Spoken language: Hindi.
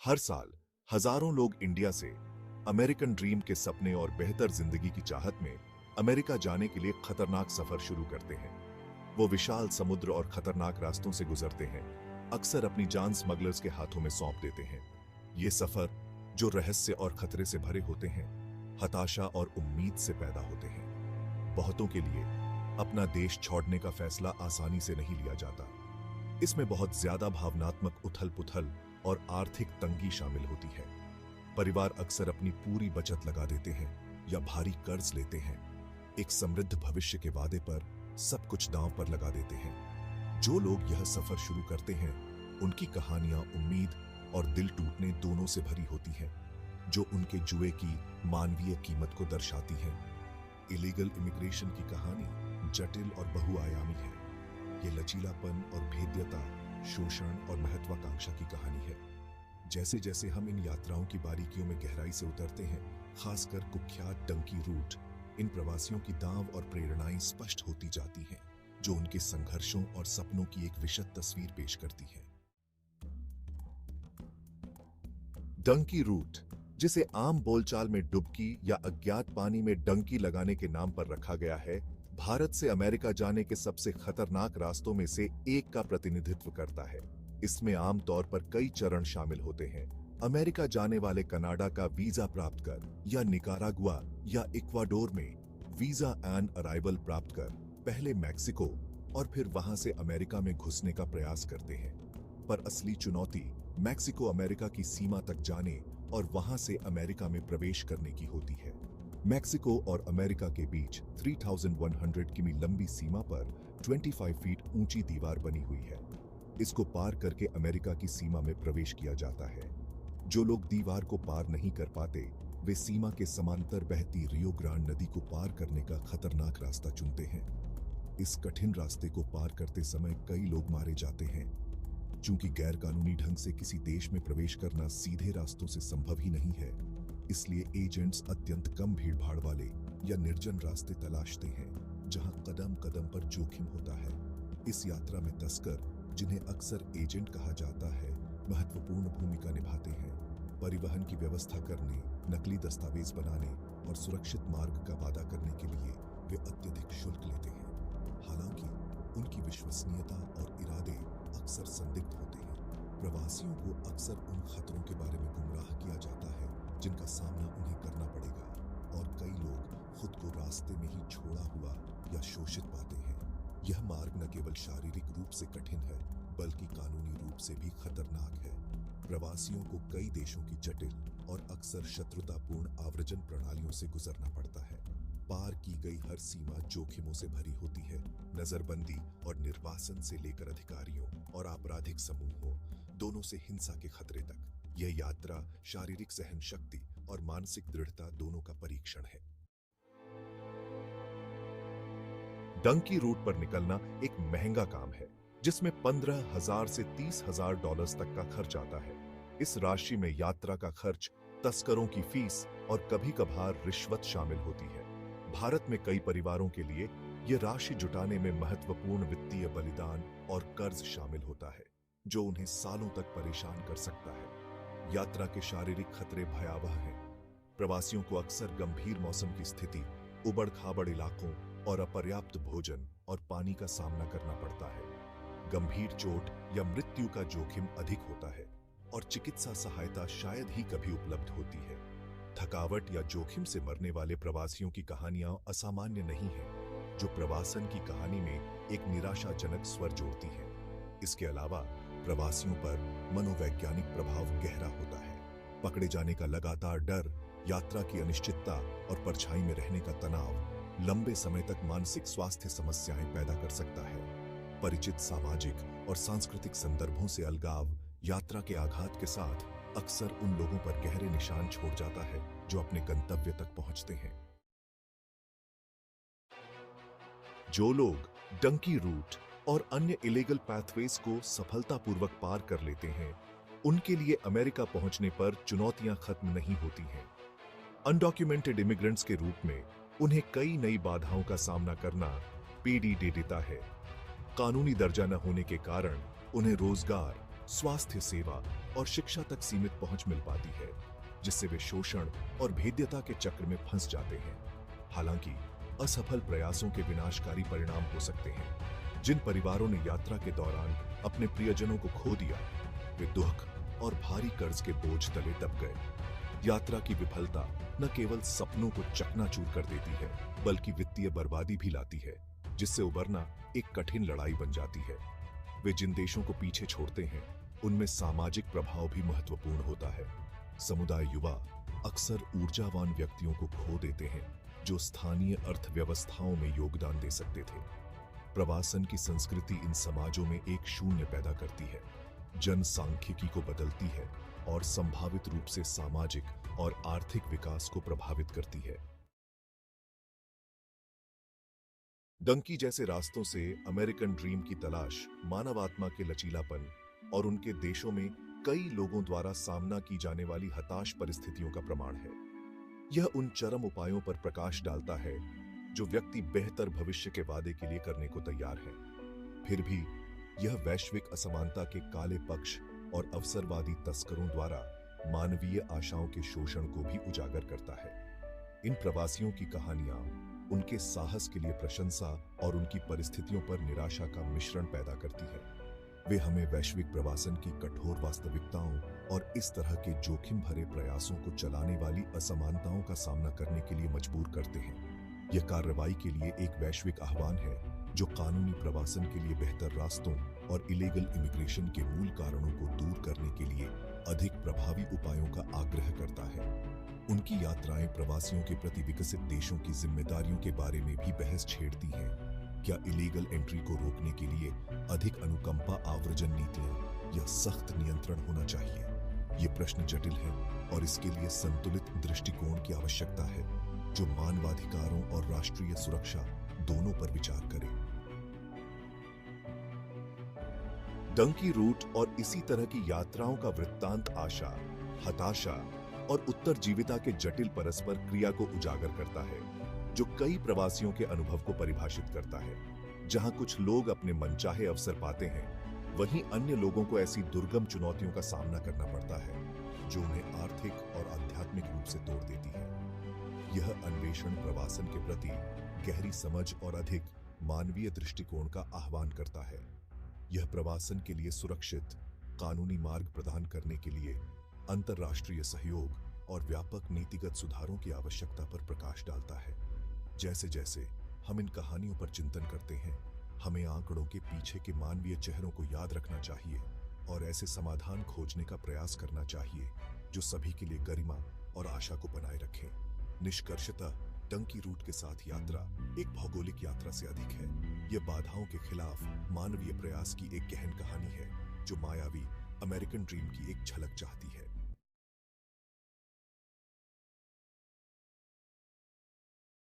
हर साल हजारों लोग इंडिया से अमेरिकन ड्रीम के सपने और बेहतर जिंदगी की चाहत में अमेरिका जाने के लिए खतरनाक सफर शुरू करते हैं। वो विशाल समुद्र और खतरनाक रास्तों से गुजरते हैं, अक्सर अपनी जान स्मगलर्स के हाथों में सौंप देते हैं। ये सफर जो रहस्य और खतरे से भरे होते हैं, हताशा और उम्मीद से पैदा होते हैं। बहुतों के लिए अपना देश छोड़ने का फैसला आसानी से नहीं लिया जाता। इसमें बहुत ज्यादा भावनात्मक उथल-पुथल और आर्थिक तंगी शामिल होती है। परिवार अक्सर अपनी पूरी बचत लगा देते हैं या भारी कर्ज लेते हैं। एक समृद्ध भविष्य के वादे पर सब कुछ दांव पर लगा देते हैं। जो लोग यह सफर शुरू करते हैं, उनकी कहानियां उम्मीद और दिल टूटने दोनों से भरी होती हैं, जो उनके जुए की मानवीय कीमत को दर्शाती है। इलीगल इमिग्रेशन की कहानी जटिल और बहुआयामी है। ये लचीलापन और भेद्यता, शोषण और महत्वाकांक्षा की कहानी है। जैसे जैसे हम इन यात्राओं की बारीकियों में गहराई से उतरते हैं, खासकर कुख्यात डंकी रूट, इन प्रवासियों की दांव और प्रेरणाएं स्पष्ट होती जाती हैं, जो उनके संघर्षों और सपनों की एक विशद तस्वीर पेश करती हैं। डंकी रूट, जिसे आम बोलचाल में डुबकी या अज्ञात पानी में डंकी लगाने के नाम पर रखा गया है, भारत से अमेरिका जाने के सबसे खतरनाक रास्तों में से एक का प्रतिनिधित्व करता है। इसमें आमतौर पर कई चरण शामिल होते हैं। अमेरिका जाने वाले कनाडा का वीजा प्राप्त कर या निकारागुआ या इक्वाडोर में वीजा एंड अराइवल प्राप्त कर पहले मैक्सिको और फिर वहां से अमेरिका में घुसने का प्रयास करते हैं। पर असली चुनौती मैक्सिको अमेरिका की सीमा तक जाने और वहां से अमेरिका में प्रवेश करने की होती है। मैक्सिको और अमेरिका के बीच 3100 किमी लंबी सीमा पर 25 फीट ऊंची दीवार बनी हुई है। इसको पार करके अमेरिका की सीमा में प्रवेश किया जाता है। जो लोग दीवार को पार नहीं कर पाते, वे सीमा के समांतर बहती रियो ग्रांड नदी को पार करने का खतरनाक रास्ता चुनते हैं। इस कठिन रास्ते को पार करते समय कई लोग मारे जाते हैं। चूंकि गैरकानूनी ढंग से किसी देश में प्रवेश करना सीधे रास्तों से संभव ही नहीं है, इसलिए एजेंट्स अत्यंत कम भीड़भाड़ वाले या निर्जन रास्ते तलाशते हैं, जहां कदम कदम पर जोखिम होता है। इस यात्रा में तस्कर, जिन्हें अक्सर एजेंट कहा जाता है, महत्वपूर्ण भूमिका निभाते हैं। परिवहन की व्यवस्था करने, नकली दस्तावेज बनाने और सुरक्षित मार्ग का वादा करने के लिए वे अत्यधिक शुल्क लेते हैं। हालांकि उनकी विश्वसनीयता और इरादे अक्सर संदिग्ध होते हैं। प्रवासियों को अक्सर उन खतरों के बारे में गुमराह किया जाता है जिनका सामना उन्हें करना पड़ेगा, और कई लोग खुद को रास्ते में ही छोड़ा हुआ या शोषित पाते हैं। यह मार्ग न केवल शारीरिक रूप से कठिन है, बल्कि कानूनी रूप से भी खतरनाक है। प्रवासियों को कई देशों की जटिल और अक्सर शत्रुतापूर्ण आव्रजन प्रणालियों से गुजरना पड़ता है। पार की गई हर सीमा जोखिमों से भरी होती है। नजरबंदी और निर्वासन से लेकर अधिकारियों और आपराधिक समूहों, दोनों से हिंसा के खतरे तक, यह यात्रा शारीरिक सहन शक्ति और मानसिक दृढ़ता दोनों का परीक्षण है। डंकी रूट पर निकलना एक महंगा काम है, जिसमें 15,000 से 30,000 डॉलर्स तक का खर्च आता है। इस राशि में यात्रा का खर्च, तस्करों की फीस और कभी कभार रिश्वत शामिल होती है। भारत में कई परिवारों के लिए यह राशि जुटाने में महत्वपूर्ण वित्तीय बलिदान और कर्ज शामिल होता है, जो उन्हें सालों तक परेशान कर सकता है। यात्रा के शारीरिक खतरे भयावह हैं। प्रवासियों को अक्सर गंभीर मौसम की स्थिति, उबड़-खाबड़ इलाकों और अपर्याप्त भोजन और पानी का सामना करना पड़ता है। गंभीर चोट या मृत्यु का जोखिम अधिक होता है, और चिकित्सा सहायता शायद ही कभी उपलब्ध होती है। थकावट या जोखिम से मरने वाले प्रवासियों की कहानियां असामान्य नहीं हैं, जो प्रवासन की कहानी में एक निराशाजनक स्वर जोड़ती हैं। इसके अलावा प्रवासियों पर मनोवैज्ञानिक प्रभाव गहरा होता है। पकड़े जाने का लगातार डर, यात्रा की अनिश्चितता और परछाई में रहने का तनाव लंबे समय तक मानसिक स्वास्थ्य समस्याएं पैदा कर सकता है। परिचित सामाजिक और सांस्कृतिक संदर्भों से अलगाव यात्रा के आघात के साथ अक्सर उन लोगों पर गहरे निशान छोड़ जाता है जो अपने गंतव्य तक पहुंचते हैं। जो लोग डंकी रूट और अन्य इलीगल पैथवेज को सफलतापूर्वक पार कर लेते हैं, उनके लिए अमेरिका पहुंचने पर चुनौतियां खत्म नहीं होती हैं। अनडॉक्यूमेंटेड इमिग्रेंट्स के रूप में उन्हें कई नई बाधाओं का सामना करना पीड़ी दे देता है। कानूनी दर्जा न होने के कारण उन्हें रोजगार, स्वास्थ्य सेवा और शिक्षा तक सीमित पहुंच मिल पाती है, जिससे वे शोषण और भेद्यता के चक्र में फंस जाते हैं। हालांकि असफल प्रयासों के विनाशकारी परिणाम हो सकते हैं। जिन परिवारों ने यात्रा के दौरान अपने प्रियजनों को खो दिया, वे दुख और भारी कर्ज के बोझ तले दब गए। यात्रा की विफलता न केवल सपनों को चकनाचूर कर देती है, बल्कि वित्तीय बर्बादी भी लाती है, जिससे उबरना एक कठिन लड़ाई बन जाती है। वे जिन देशों को पीछे छोड़ते हैं, उनमें सामाजिक प्रभाव भी महत्वपूर्ण होता है। समुदाय युवा अक्सर ऊर्जावान व्यक्तियों को खो देते हैं, जो स्थानीय अर्थव्यवस्थाओं में योगदान दे सकते थे। प्रवासन की संस्कृति इन समाजों में एक शून्य पैदा करती है, जनसांख्यिकी को बदलती है और संभावित रूप से सामाजिक और आर्थिक विकास को प्रभावित करती है। डंकी जैसे रास्तों से अमेरिकन ड्रीम की तलाश मानवात्मा के लचीलापन और उनके देशों में कई लोगों द्वारा सामना की जाने वाली हताश परिस्थितियों का प्रमाण है। यह उन चरम उपायों पर प्रकाश डालता है जो व्यक्ति बेहतर भविष्य के वादे के लिए करने को तैयार है। फिर भी यह वैश्विक असमानता के काले पक्ष और अवसरवादी तस्करों द्वारा मानवीय आशाओं के शोषण को भी उजागर करता है। इन प्रवासियों की कहानियां उनके साहस के लिए प्रशंसा और उनकी परिस्थितियों पर निराशा का मिश्रण पैदा करती है। वे हमें वैश्विक प्रवासन की कठोर वास्तविकताओं और इस तरह के जोखिम भरे प्रयासों को चलाने वाली असमानताओं का सामना करने के लिए मजबूर करते हैं। यह कार्रवाई के लिए एक वैश्विक आह्वान है, जो कानूनी प्रवासन के लिए बेहतर रास्तों और इलीगल इमिग्रेशन के मूल कारणों को दूर करने के लिए अधिक प्रभावी उपायों का आग्रह करता है। उनकी यात्राएं प्रवासियों के प्रति विकसित देशों की जिम्मेदारियों के बारे में भी बहस छेड़ती हैं। क्या इलीगल एंट्री को रोकने के लिए अधिक अनुकंपा आव्रजन नीतियां या सख्त नियंत्रण होना चाहिए? ये प्रश्न जटिल है और इसके लिए संतुलित दृष्टिकोण की आवश्यकता है, जो मानवाधिकारों और राष्ट्रीय सुरक्षा दोनों पर विचार करे। डंकी रूट और इसी तरह की यात्राओं का वृत्तांत आशा, हताशा और उत्तरजीविता के जटिल परस्पर क्रिया को उजागर करता है, जो कई प्रवासियों के अनुभव को परिभाषित करता है। जहां कुछ लोग अपने मनचाहे अवसर पाते हैं, वहीं अन्य लोगों को ऐसी दुर्गम चुनौतियों का सामना करना पड़ता है, जो उन्हें आर्थिक और आध्यात्मिक रूप से तोड़ देती है। यह अन्वेषण प्रवासन के प्रति गहरी समझ और अधिक मानवीय दृष्टिकोण का आह्वान करता है। यह प्रवासन के लिए सुरक्षित कानूनी मार्ग प्रदान करने के लिए अंतर्राष्ट्रीय सहयोग और व्यापक नीतिगत सुधारों की आवश्यकता पर प्रकाश डालता है। जैसे जैसे हम इन कहानियों पर चिंतन करते हैं, हमें आंकड़ों के पीछे के मानवीय चेहरों को याद रखना चाहिए और ऐसे समाधान खोजने का प्रयास करना चाहिए जो सभी के लिए गरिमा और आशा को बनाए रखें। निष्कर्षतः डंकी रूट के साथ यात्रा एक भौगोलिक यात्रा से अधिक है। यह बाधाओं के खिलाफ मानवीय प्रयास की एक गहन कहानी है, जो मायावी अमेरिकन ड्रीम की एक झलक चाहती है।